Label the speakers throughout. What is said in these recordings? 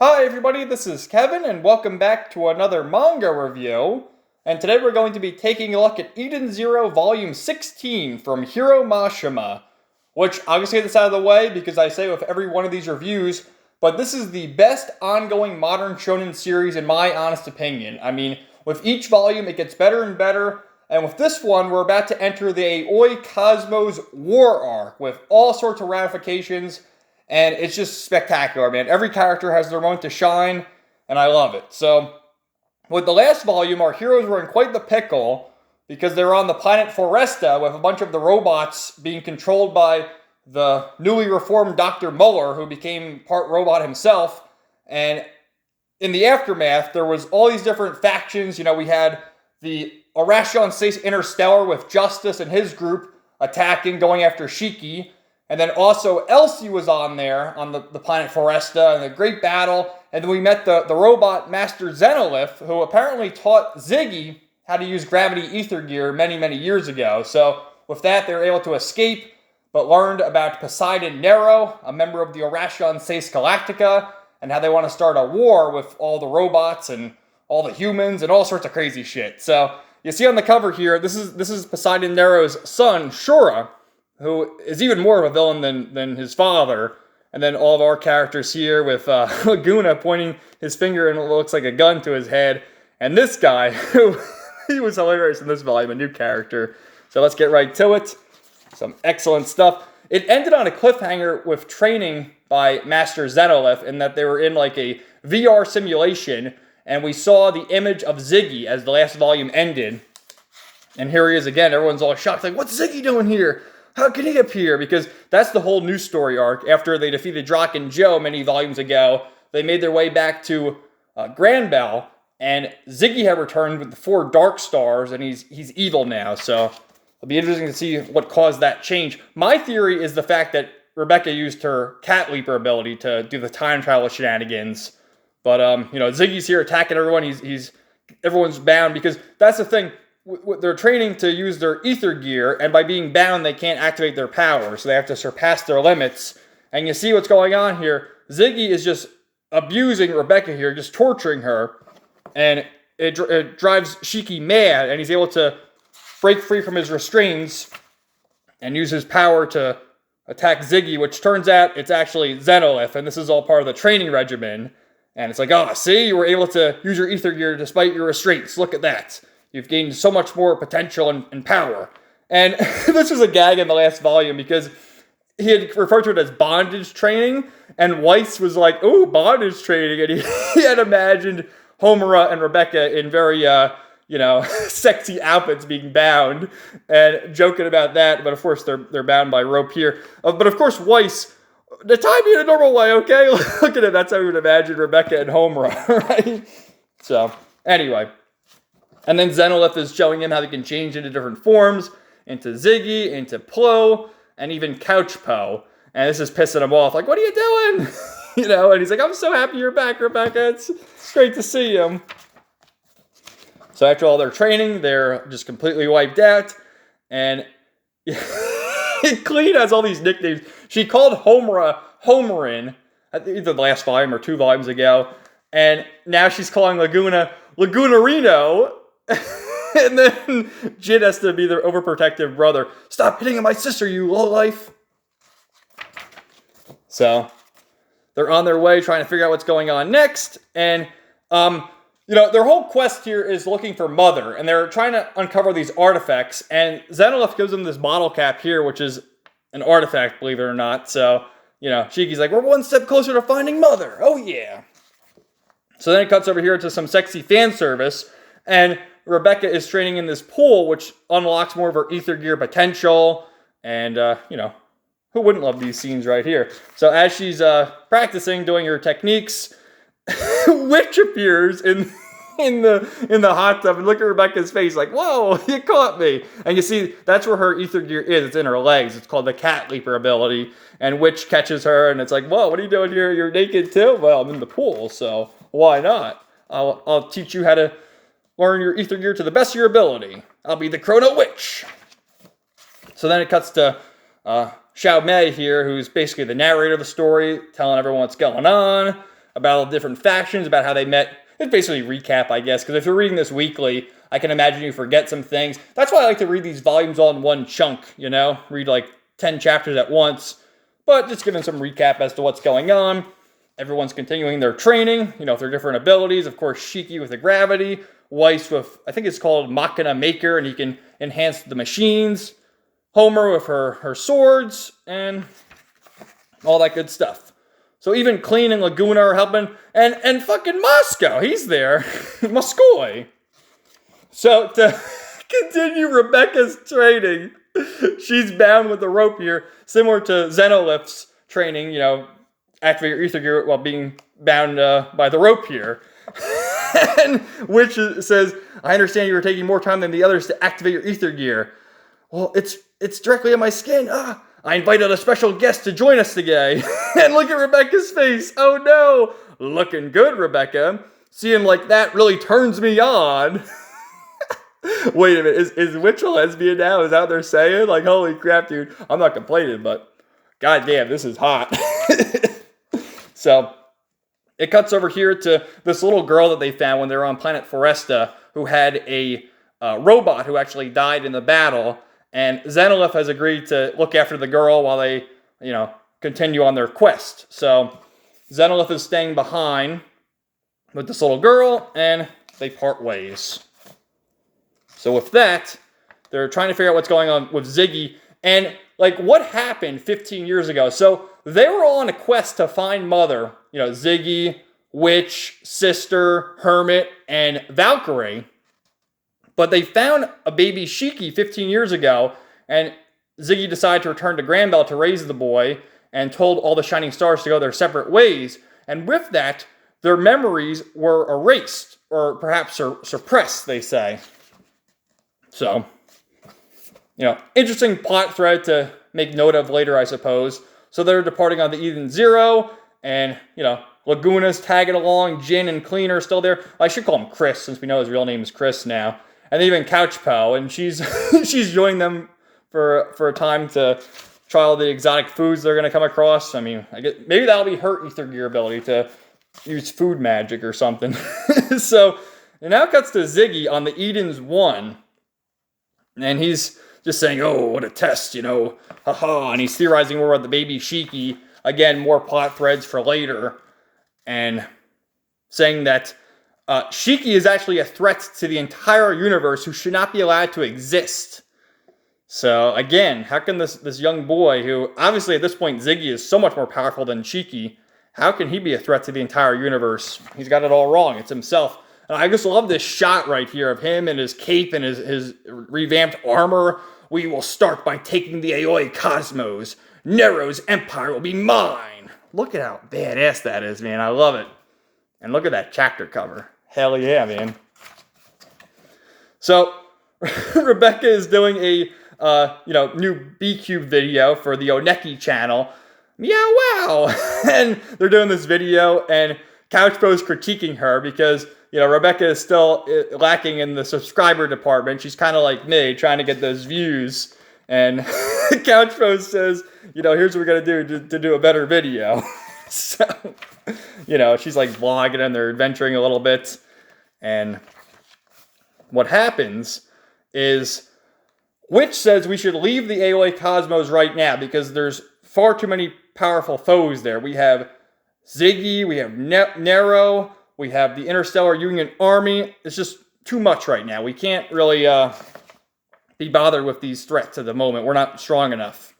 Speaker 1: Hi everybody, this is Kevin and welcome back to another manga review. And today we're going to be taking a look at Eden Zero Volume 16 from Hiro Mashima. Which, I'll just get this out of the way because I say with every one of these reviews, but this is the best ongoing modern shonen series in my honest opinion. I mean, with each volume it gets better and better. And with this one, we're about to enter the Aoi Cosmos War arc with all sorts of ramifications. And it's just spectacular, man. Every character has their moment to shine, and I love it. So, with the last volume, our heroes were in quite the pickle because they were on the planet Foresta with a bunch of the robots being controlled by the newly reformed Dr. Muller, who became part robot himself. And in the aftermath, there was all these different factions. You know, we had the Arashon Stace Interstellar with Justice and his group attacking, going after Shiki. And then also Elsie was on there, on the planet Foresta, in a great battle. And then we met the robot master Zenolif, who apparently taught Ziggy how to use gravity ether gear many, many years ago. So with that, they were able to escape, but learned about Poseidon Nero, a member of the Arashon Stace Galactica, and how they want to start a war with all the robots and all the humans and all sorts of crazy shit. So you see on the cover here, this is Poseidon Nero's son, Shura, who is even more of a villain than his father. And then all of our characters here with Laguna pointing his finger and it looks like a gun to his head. And this guy, who he was hilarious in this volume, a new character. So let's get right to it. Some excellent stuff. It ended on a cliffhanger with training by Master Zenolif in that they were in like a VR simulation. And we saw the image of Ziggy as the last volume ended. And here he is again. Everyone's all shocked. Like, what's Ziggy doing here? How can he appear? Because that's the whole new story arc. After they defeated Drock and Joe many volumes ago, they made their way back to Granbell, and Ziggy had returned with the 4 Dark Stars, and he's evil now. So it'll be interesting to see what caused that change. My theory is the fact that Rebecca used her Cat Leaper ability to do the time travel shenanigans. But Ziggy's here attacking everyone. Everyone's bound because that's the thing. They're training to use their ether gear, and by being bound, they can't activate their power, so they have to surpass their limits. And you see what's going on here. Ziggy is just abusing Rebecca here, just torturing her, and it drives Shiki mad, and he's able to break free from his restraints and use his power to attack Ziggy, which turns out it's actually Zenolif, and this is all part of the training regimen. And it's like, oh, see, you were able to use your ether gear despite your restraints. Look at that. You've gained so much more potential and power. And this was a gag in the last volume because he had referred to it as bondage training. And Weiss was like, ooh, bondage training. And he had imagined Homura and Rebecca in very, sexy outfits being bound. And joking about that. But of course, they're bound by rope here. But of course, Weiss, the time in a normal way, okay? Look at it. That's how we would imagine Rebecca and Homura, right? So, anyway. And then Zenolif is showing him how they can change into different forms, into Ziggy, into Plo, and even Couch Po. And this is pissing him off. Like, what are you doing? And he's like, I'm so happy you're back, Rebecca. It's great to see you. So after all their training, they're just completely wiped out. And Clean has all these nicknames. She called Homura Homerin, either the last volume or 2 volumes ago. And now she's calling Laguna Lagunarino. And then Jin has to be their overprotective brother. Stop hitting on my sister, you lowlife. So they're on their way trying to figure out what's going on next. And, their whole quest here is looking for Mother. And they're trying to uncover these artifacts. And Zenolif gives them this bottle cap here, which is an artifact, believe it or not. So, Shiki's like, we're one step closer to finding Mother. Oh, yeah. So then it cuts over here to some sexy fan service. And Rebecca is training in this pool, which unlocks more of her ether gear potential. And, who wouldn't love these scenes right here? So as she's practicing, doing her techniques, Witch appears in the hot tub. And look at Rebecca's face like, whoa, you caught me. And you see, that's where her ether gear is. It's in her legs. It's called the Cat Leaper ability. And Witch catches her, and it's like, whoa, what are you doing here? You're naked too? Well, I'm in the pool, so why not? I'll teach you how to learn your ether gear to the best of your ability. I'll be the Chrono Witch. So then it cuts to Xiao Mei here, who's basically the narrator of the story, telling everyone what's going on. about all the different factions, about how they met. It's basically recap, I guess, because if you're reading this weekly, I can imagine you forget some things. That's why I like to read these volumes all in one chunk, you know? Read like 10 chapters at once, but just giving some recap as to what's going on. Everyone's continuing their training, you know, with their different abilities. Of course, Shiki with the gravity, Weiss with, I think it's called Machina Maker, and he can enhance the machines. Homer with her swords, and all that good stuff. So even Clean and Laguna are helping, and fucking Moscow, he's there. Moscoy. So to continue Rebecca's training, she's bound with a rope here, similar to Zenolif's training, you know, activate your ether gear while being bound by the rope here. And which says, I understand you were taking more time than the others to activate your ether gear. Well, it's directly on my skin. I invited a special guest to join us today. And look at Rebecca's face. Oh no. Looking good, Rebecca. Seeing like that really turns me on. Wait a minute. Is Witch a lesbian now? Is that what they're saying? Like, holy crap, dude. I'm not complaining, but goddamn, this is hot. So it cuts over here to this little girl that they found when they were on planet Foresta, who had a robot who actually died in the battle. And Zenolif has agreed to look after the girl while they, you know, continue on their quest. So Zenolif is staying behind with this little girl, and they part ways. So with that, they're trying to figure out what's going on with Ziggy. And, like, what happened 15 years ago? So they were all on a quest to find Mother. You know, Ziggy, Witch, Sister, Hermit, and Valkyrie. But they found a baby Shiki 15 years ago, and Ziggy decided to return to Granbell to raise the boy, and told all the Shining Stars to go their separate ways. And with that, their memories were erased, or perhaps suppressed, they say. So, you know, interesting plot thread to make note of later, I suppose. So they're departing on the Eden Zero, and, you know, Laguna's tagging along, Jin and Clean are still there. I should call him Chris, since we know his real name is Chris now. And even Couchpo, and she's she's joining them for a time to try all the exotic foods they're going to come across. I mean, I guess maybe that'll be her ether gear ability to use food magic or something. So it now cuts to Ziggy on the Eden's 1, and he's just saying, "Oh, what a test, you know, haha!" And he's theorizing more about the baby Shiki. Again, more plot threads for later, and saying that Shiki is actually a threat to the entire universe who should not be allowed to exist. So, again, how can this young boy, who obviously at this point Ziggy is so much more powerful than Shiki, how can he be a threat to the entire universe? He's got it all wrong. It's himself. And I just love this shot right here of him and his cape and his revamped armor. We will start by taking the Aoi Cosmos. Nero's empire will be mine. Look at how badass that is, man. I love it. And look at that chapter cover. Hell yeah, man. So, Rebecca is doing a, new BitChute video for the Oneki channel. Meow wow! And they're doing this video, and Couchpo's critiquing her because, you know, Rebecca is still lacking in the subscriber department. She's kind of like me, trying to get those views. And Couchpo says, you know, here's what we're going to do to do a better video. So, you know, she's like vlogging and they're adventuring a little bit. And what happens is Witch says we should leave the Aoi Cosmos right now because there's far too many powerful foes there. We have Ziggy, we have Nero, we have the Interstellar Union Army. It's just too much right now. We can't really be bothered with these threats at the moment. We're not strong enough.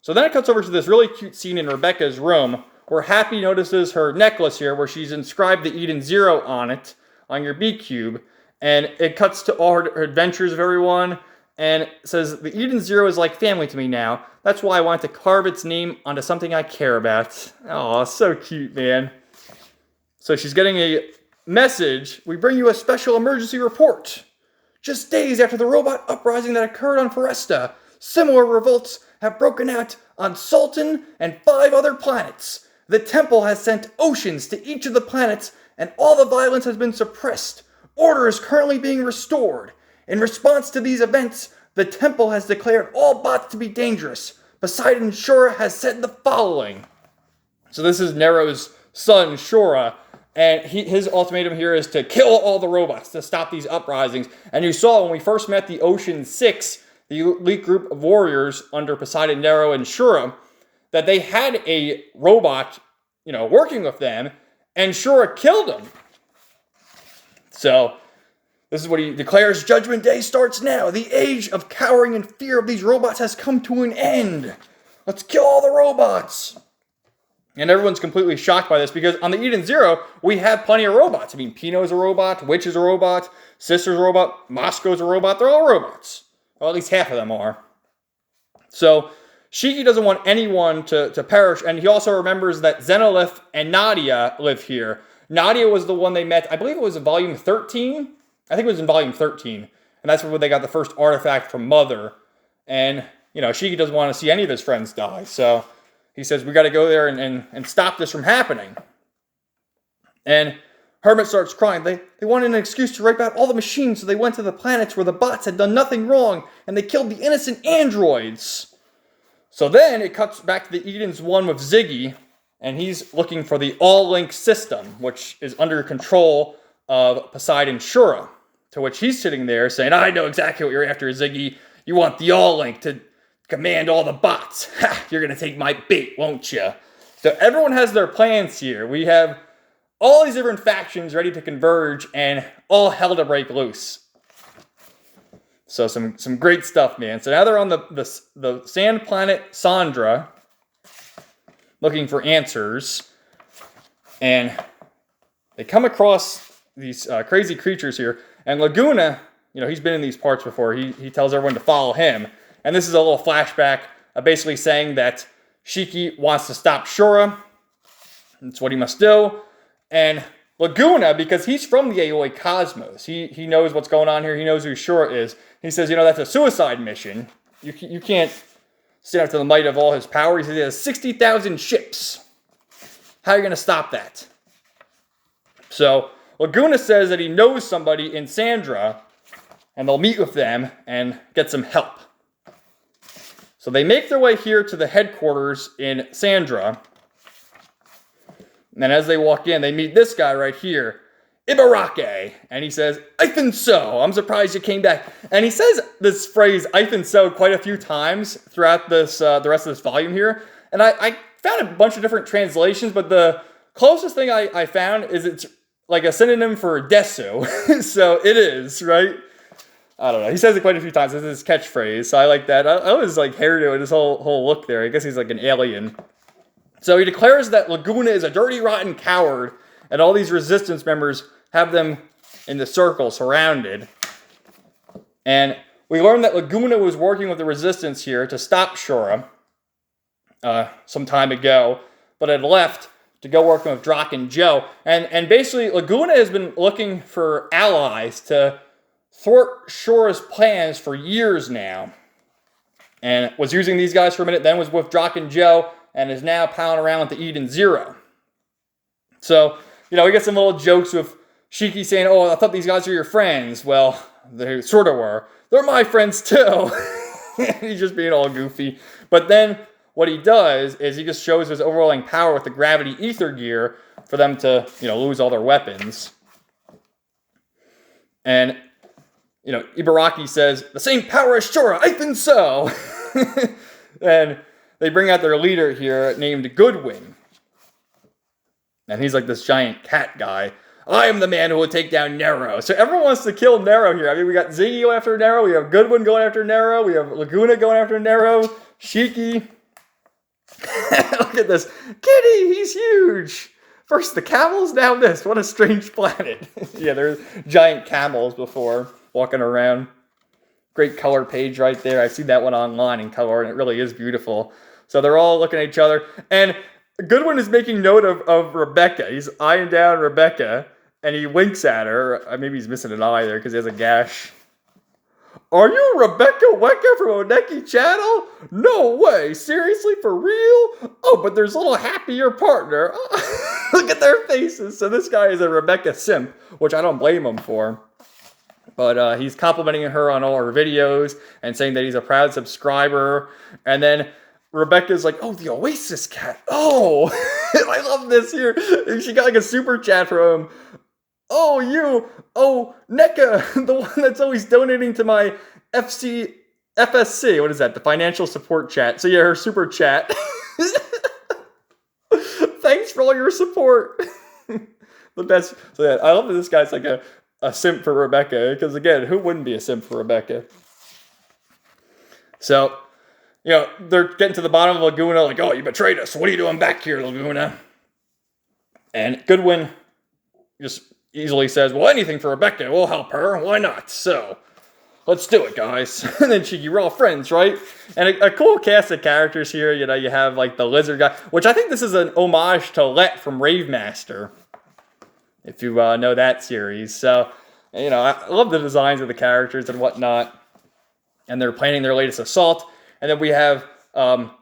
Speaker 1: So then it cuts over to this really cute scene in Rebecca's room where Happy notices her necklace here where she's inscribed the Eden Zero on it, on your BitChute, and it cuts to all her adventures of everyone, and it says, the Eden Zero is like family to me now. That's why I want to carve its name onto something I care about. Oh, so cute, man. So she's getting a message. We bring you a special emergency report. Just days after the robot uprising that occurred on Foresta, similar revolts have broken out on Sultan and 5 other planets. The temple has sent oceans to each of the planets, and all the violence has been suppressed. Order is currently being restored. In response to these events, the temple has declared all bots to be dangerous. Poseidon Shura has said the following. So this is Nero's son, Shura, And his ultimatum here is to kill all the robots, to stop these uprisings. And you saw when we first met the Ocean 6, the elite group of warriors under Poseidon, Nero, and Shura, that they had a robot, working with them, and Shura killed him. So, this is what he declares: Judgment Day starts now. The age of cowering and fear of these robots has come to an end. Let's kill all the robots. And everyone's completely shocked by this because on the Eden Zero, we have plenty of robots. I mean, Pino's a robot, Witch is a robot, Sister's a robot, Mosco's a robot. They're all robots. Well, at least half of them are. So, Shiki doesn't want anyone to perish, and he also remembers that Zenolif and Nadia live here. Nadia was the one they met, I believe it was in volume 13. I think it was in volume 13. And that's where they got the first artifact from Mother. And, Shiki doesn't want to see any of his friends die. So he says, we got to go there and stop this from happening. And Hermit starts crying. They wanted an excuse to wipe out all the machines, so they went to the planets where the bots had done nothing wrong, and they killed the innocent androids. So then it cuts back to the Eden's one with Ziggy, and he's looking for the All-Link system, which is under control of Poseidon Shura. To which he's sitting there saying, I know exactly what you're after, Ziggy. You want the All-Link to command all the bots. Ha! You're going to take my bait, won't you? So everyone has their plans here. We have all these different factions ready to converge and all hell to break loose. So some great stuff, man. So now they're on the sand planet Sandra looking for answers. And they come across these crazy creatures here. And Laguna, he's been in these parts before. He tells everyone to follow him. And this is a little flashback basically saying that Shiki wants to stop Shura. That's what he must do. And Laguna, because he's from the Aoi cosmos, he knows what's going on here. He knows who Shura is. He says, that's a suicide mission. You can't stand up to the might of all his power. He says he has 60,000 ships. How are you going to stop that? So Laguna says that he knows somebody in Sandra, and they'll meet with them and get some help. So they make their way here to the headquarters in Sandra. And as they walk in, they meet this guy right here, Ibarake. And he says, I think so. I'm surprised you came back. And he says this phrase, I think so, quite a few times throughout this the rest of this volume here. And I found a bunch of different translations, but the closest thing I found is it's like a synonym for Desu. So it is, right? I don't know. He says it quite a few times. This is his catchphrase. So I like that. I was like hairdo and his whole look there. I guess he's like an alien. So he declares that Laguna is a dirty, rotten coward, and all these resistance members have them in the circle, surrounded. And we learned that Laguna was working with the resistance here to stop Shura some time ago, but had left to go working with Drak and Joe. And basically, Laguna has been looking for allies to thwart Shura's plans for years now. And was using these guys for a minute, then was with Drak and Joe, and is now palling around with the Eden Zero. So, we get some little jokes with Shiki saying, oh, I thought these guys were your friends. Well, they sort of were. They're my friends too. He's just being all goofy. But then what he does is he just shows his overwhelming power with the gravity ether gear for them to, lose all their weapons. And, Ibaraki says, the same power as Shura, I think so. And they bring out their leader here named Goodwin. And he's like this giant cat guy. I am the man who will take down Nero. So everyone wants to kill Nero here. I mean, we got Ziggy going after Nero. We have Goodwin going after Nero. We have Laguna going after Nero. Shiki. Look at this. Kitty, he's huge. First the camels, now this. What a strange planet. Yeah, there's giant camels before walking around. Great color page right there. I've seen that one online in color, and it really is beautiful. So they're all looking at each other. And Goodwin is making note of Rebecca. He's eyeing down Rebecca, and he winks at her. Maybe he's missing an eye there because he has a gash. Are you Rebecca Wecker from Oneki Channel? No way. Seriously? For real? Oh, but there's a little happier partner. Look at their faces. So this guy is a Rebecca simp, which I don't blame him for. But he's complimenting her on all her videos and saying that he's a proud subscriber. And then Rebecca's like, oh, the Oasis cat. Oh, I love this here. She got like a super chat from him. Oh, NECA, the one that's always donating to my FSC. What is that? The financial support chat. So yeah, her super chat. Thanks for all your support. The best. So yeah, I love that this guy's like a simp for Rebecca, because again, who wouldn't be a simp for Rebecca? So, they're getting to the bottom of Laguna, like, oh, you betrayed us. What are you doing back here, Laguna? And Goodwin just easily says, well, anything for Rebecca. We'll help her. Why not? So, let's do it, guys. And then Cheeky, we're all friends, right? And a cool cast of characters here. You have, like, the lizard guy, which I think this is an homage to Let from Rave Master, if you know that series. So, I love the designs of the characters and whatnot. And they're planning their latest assault. And then we have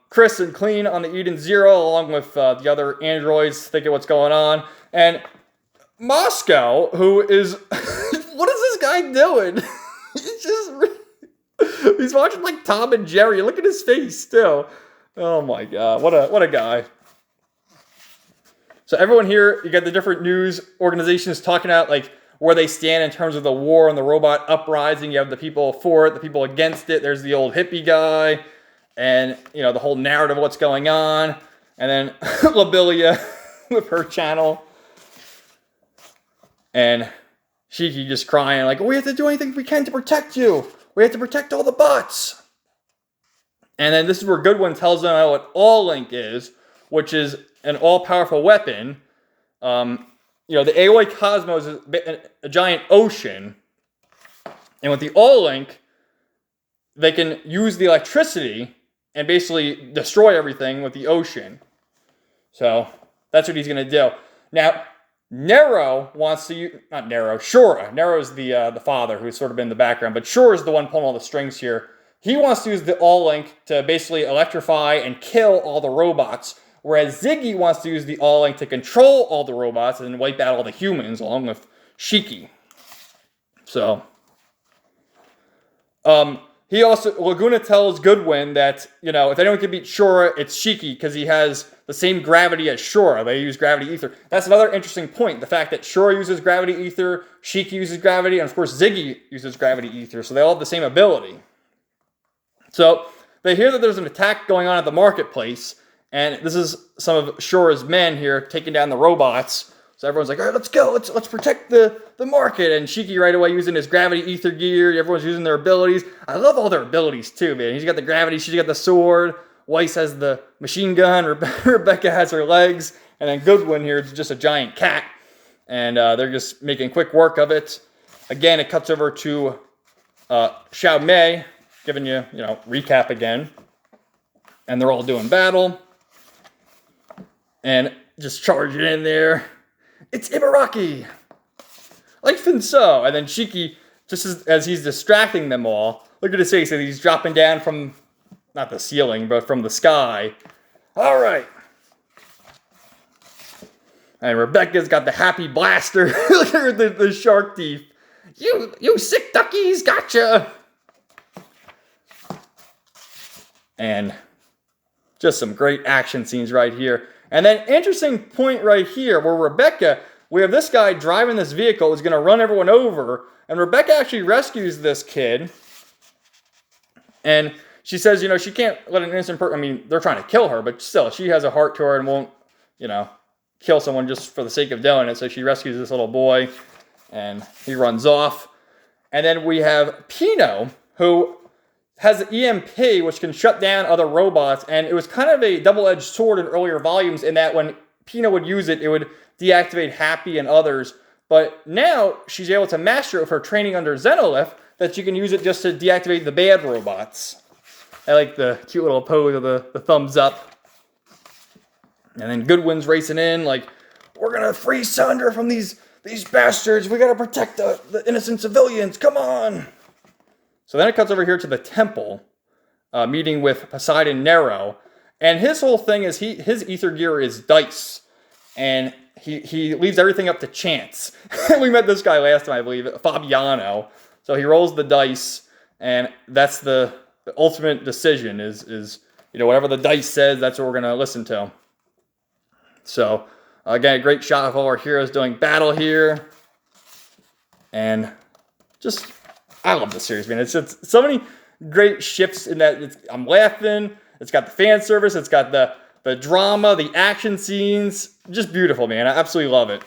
Speaker 1: Chris and Clean on the Eden Zero, along with the other androids thinking what's going on. And Moscow, who is... what is this guy doing? He's watching like Tom and Jerry. Look at his face still. Oh my god, what a guy. So everyone here, you got the different news organizations talking out like where they stand in terms of the war and the robot uprising. You have the people for it, the people against it. There's the old hippie guy, and the whole narrative of what's going on. And then Labilia with her channel, and Shiki just crying like, we have to do anything we can to protect you. We have to protect all the bots. And then this is where Goodwin tells them what All Link is, which is an all-powerful weapon. The AOA cosmos is a giant ocean. And with the All Link, they can use the electricity and basically destroy everything with the ocean. So that's what he's going to do. Now, Nero wants to use... Not Nero, Shura. Nero's the father who's sort of in the background. But Shura is the one pulling all the strings here. He wants to use the All Link to basically electrify and kill all the robots. Whereas Ziggy wants to use the All Link to control all the robots and wipe out all the humans, along with Shiki. So, Laguna tells Goodwin that, if anyone can beat Shura, it's Shiki, because he has the same gravity as Shura. They use gravity ether. That's another interesting point. The fact that Shura uses gravity ether, Shiki uses gravity, and of course Ziggy uses gravity ether, so they all have the same ability. So, they hear that there's an attack going on at the marketplace, and this is some of Shura's men here taking down the robots. So everyone's like, all right, let's go. Let's protect the market. And Shiki right away using his gravity ether gear. Everyone's using their abilities. I love all their abilities too, man. He's got the gravity. She's got the sword. Weiss has the machine gun. Rebecca has her legs. And then Goodwin here is just a giant cat. And they're just making quick work of it. Again, it cuts over to Xiao Mei, giving you, recap again. And they're all doing battle. And just charging in there. It's Ibaraki! Like Finso. And then Shiki, just as he's distracting them all, look at his face, and he's dropping down from, not the ceiling, but from the sky. All right. And Rebecca's got the happy blaster. Look at her, the shark teeth. You sick duckies, gotcha! And just some great action scenes right here. And then, interesting point right here, where Rebecca, we have this guy driving this vehicle who's going to run everyone over, and Rebecca actually rescues this kid, and she says, she can't let an innocent person, they're trying to kill her, but still, she has a heart to her and won't, kill someone just for the sake of doing it, so she rescues this little boy, and he runs off. And then we have Pino, who has an EMP, which can shut down other robots, and it was kind of a double-edged sword in earlier volumes in that when Pino would use it, it would deactivate Happy and others, but now she's able to master it with her training under Zenolif, that she can use it just to deactivate the bad robots. I like the cute little pose of the thumbs up. And then Goodwin's racing in, like, we're gonna free Sandra from these bastards, we gotta protect the innocent civilians, come on! So then it cuts over here to the temple, meeting with Poseidon Nero. And his whole thing is his ether gear is dice. And he leaves everything up to chance. We met this guy last time, I believe, Fabiano. So he rolls the dice, and that's the ultimate decision is whatever the dice says, that's what we're going to listen to. So, again, a great shot of all our heroes doing battle here. And just, I love this series, man. It's so many great ships in that. I'm laughing. It's got the fan service. It's got the drama, the action scenes. Just beautiful, man. I absolutely love it.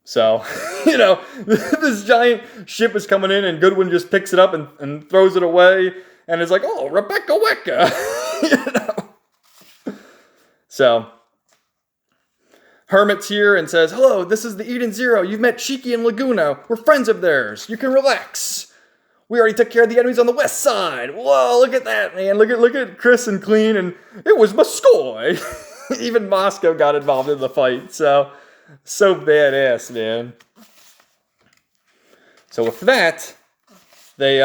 Speaker 1: So, this giant ship is coming in, and Goodwin just picks it up and throws it away. And it's like, oh, Rebecca Wecca. So, Hermit's here and says, hello, this is the Eden Zero. You've met Shiki and Laguna. We're friends of theirs. You can relax. We already took care of the enemies on the west side. Whoa, look at that, man. Look at Chris and Clean, and it was Moscow. Even Moscow got involved in the fight. So badass, man. So with that, they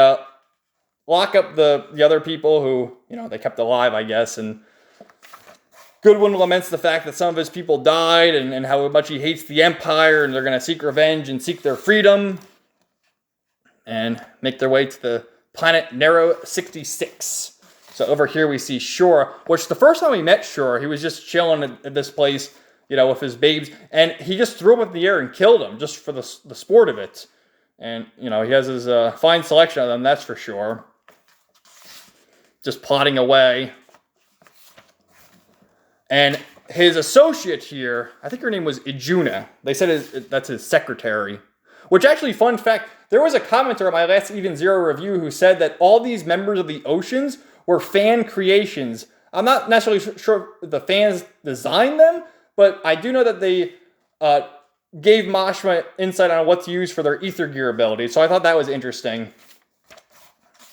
Speaker 1: lock up the other people who, they kept alive, I guess, and Goodwin laments the fact that some of his people died and how much he hates the Empire, and they're going to seek revenge and seek their freedom and make their way to the planet Nero 66. So over here we see Shura, which the first time we met Shura, he was just chilling at this place, with his babes, and he just threw them up in the air and killed them just for the sport of it. And, he has his fine selection of them, that's for sure. Just plotting away. And his associate here, I think her name was Ijuna. They said that's his secretary. Which actually, fun fact, there was a commenter on my last Eden Zero review who said that all these members of the Oceans were fan creations. I'm not necessarily sure if the fans designed them, but I do know that they gave Mashima insight on what to use for their ether gear ability. So I thought that was interesting.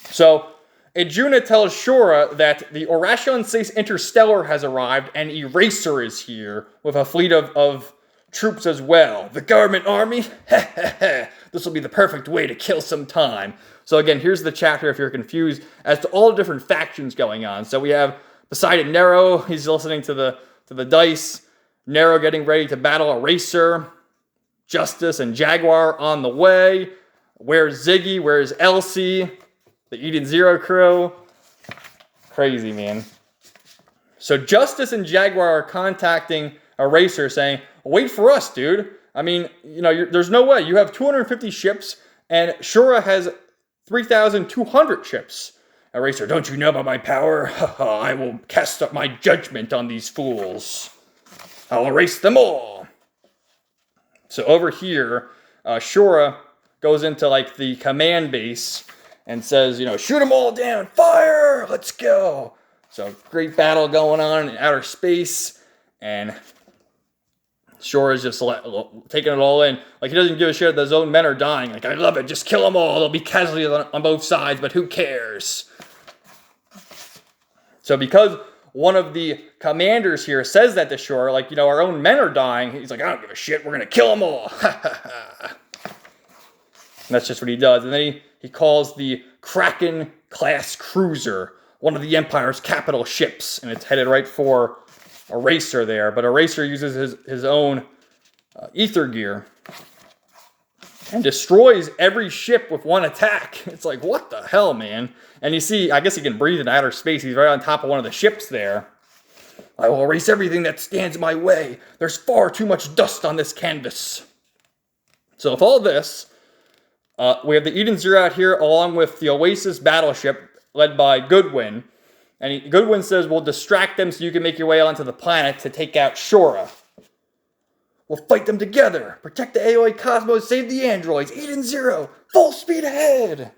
Speaker 1: So Ijuna tells Shura that the Orashon 6 Interstellar has arrived and Eraser is here with a fleet of troops as well. The government army? This will be the perfect way to kill some time. So again, here's the chapter if you're confused as to all the different factions going on. So we have Poseidon Nero, he's listening to the dice. Nero getting ready to battle Eraser. Justice and Jaguar on the way. Where's Ziggy? Where's Elsie? The Eden Zero crew. Crazy, man. So Justice and Jaguar are contacting Eraser saying, wait for us, dude. I mean, there's no way. You have 250 ships, and Shura has 3,200 ships. Eraser, don't you know about my power? I will cast up my judgment on these fools. I'll erase them all. So over here, Shura goes into the command base and says, shoot them all down, fire, let's go. So great battle going on in outer space, and Shura is just taking it all in. He doesn't give a shit that his own men are dying. I love it, just kill them all. There'll be casualties on both sides, but who cares? So because one of the commanders here says that to Shura, our own men are dying, he's like, I don't give a shit, we're going to kill them all. And that's just what he does. And then he calls the Kraken-class cruiser, one of the Empire's capital ships, and it's headed right for Eraser there. But Eraser uses his own ether gear and destroys every ship with one attack. It's like, what the hell, man? And you see, I guess he can breathe in outer space. He's right on top of one of the ships there. I will erase everything that stands in my way. There's far too much dust on this canvas. So with all this, we have the Eden Zero out here along with the Oasis battleship led by Goodwin. And Goodwin says, we'll distract them so you can make your way onto the planet to take out Shura. We'll fight them together. Protect the Aoi Cosmos, save the androids. Eden Zero, full speed ahead.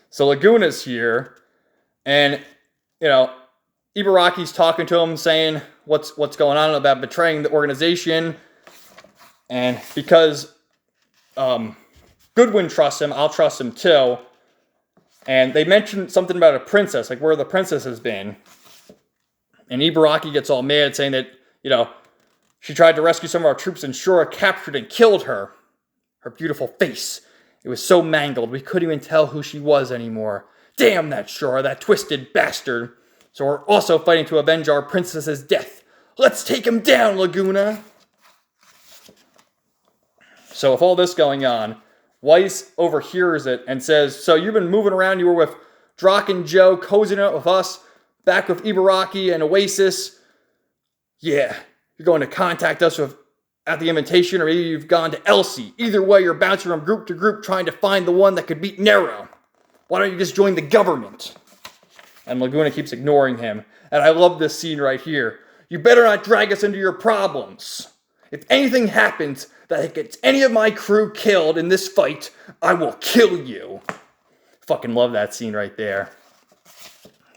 Speaker 1: So Laguna's here. And, Ibaraki's talking to him saying what's going on about betraying the organization. And because Goodwin trusts him, I'll trust him too. And they mentioned something about a princess, where the princess has been. And Ibaraki gets all mad, saying that, she tried to rescue some of our troops and Shura captured and killed her. Her beautiful face. It was so mangled, we couldn't even tell who she was anymore. Damn that Shura, that twisted bastard. So we're also fighting to avenge our princess's death. Let's take him down, Laguna. So with all this going on, Weiss overhears it and says, so you've been moving around, you were with Drock and Joe cozying up with us, back with Ibaraki and Oasis. Yeah, you're going to contact us at the invitation, or maybe you've gone to Elsie. Either way, you're bouncing from group to group trying to find the one that could beat Nero. Why don't you just join the government? And Laguna keeps ignoring him. And I love this scene right here. You better not drag us into your problems. If anything happens that gets any of my crew killed in this fight, I will kill you. Fucking love that scene right there.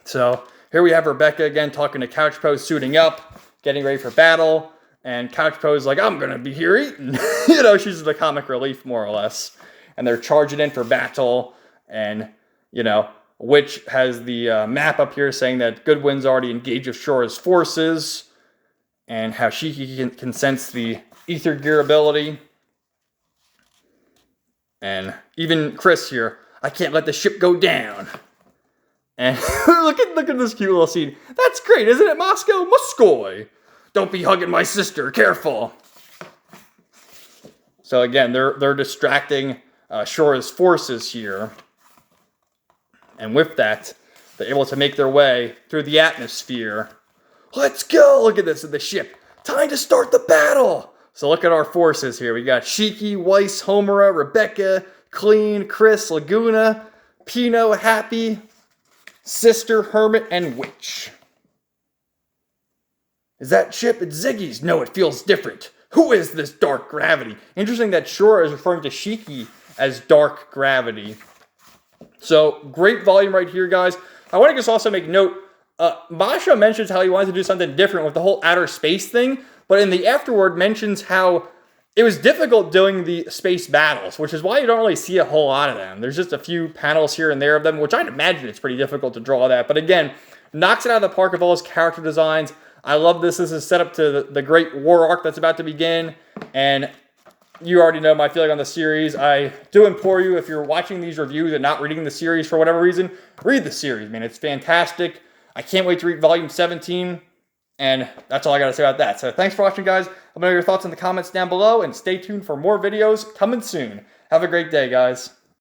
Speaker 1: So here we have Rebecca again talking to Couch Pose, suiting up, getting ready for battle. And Couch Pose is like, I'm going to be here eating. You know, she's the comic relief, more or less. And they're charging in for battle. And, you know, Witch has the map up here saying that Goodwin's already engaged with Shora's forces. And how Shiki can sense the ether gear ability. And even Chris here, I can't let the ship go down. And look at this cute little scene. That's great, isn't it, Moscow? Muskoy. Don't be hugging my sister. Careful. So again, they're distracting Shora's forces here. And with that, they're able to make their way through the atmosphere. Let's go! Look at this in the ship. Time to start the battle! So look at our forces here. We got Shiki, Weiss, Homura, Rebecca, Clean, Chris, Laguna, Pino, Happy, Sister, Hermit, and Witch. Is that ship? It's Ziggy's. No, it feels different. Who is this dark gravity? Interesting that Shora is referring to Shiki as dark gravity. So, great volume right here, guys. I want to just also make note, Masha mentions how he wanted to do something different with the whole outer space thing, but in the afterword mentions how it was difficult doing the space battles, which is why you don't really see a whole lot of them. There's just a few panels here and there of them, which I'd imagine it's pretty difficult to draw that. But again, knocks it out of the park with all his character designs. I love this. This is set up to the great war arc that's about to begin. And you already know my feeling on the series. I do implore you, if you're watching these reviews and not reading the series for whatever reason, read the series, man. It's fantastic. I can't wait to read volume 17. And that's all I got to say about that. So thanks for watching, guys. Let me know your thoughts in the comments down below. And stay tuned for more videos coming soon. Have a great day, guys.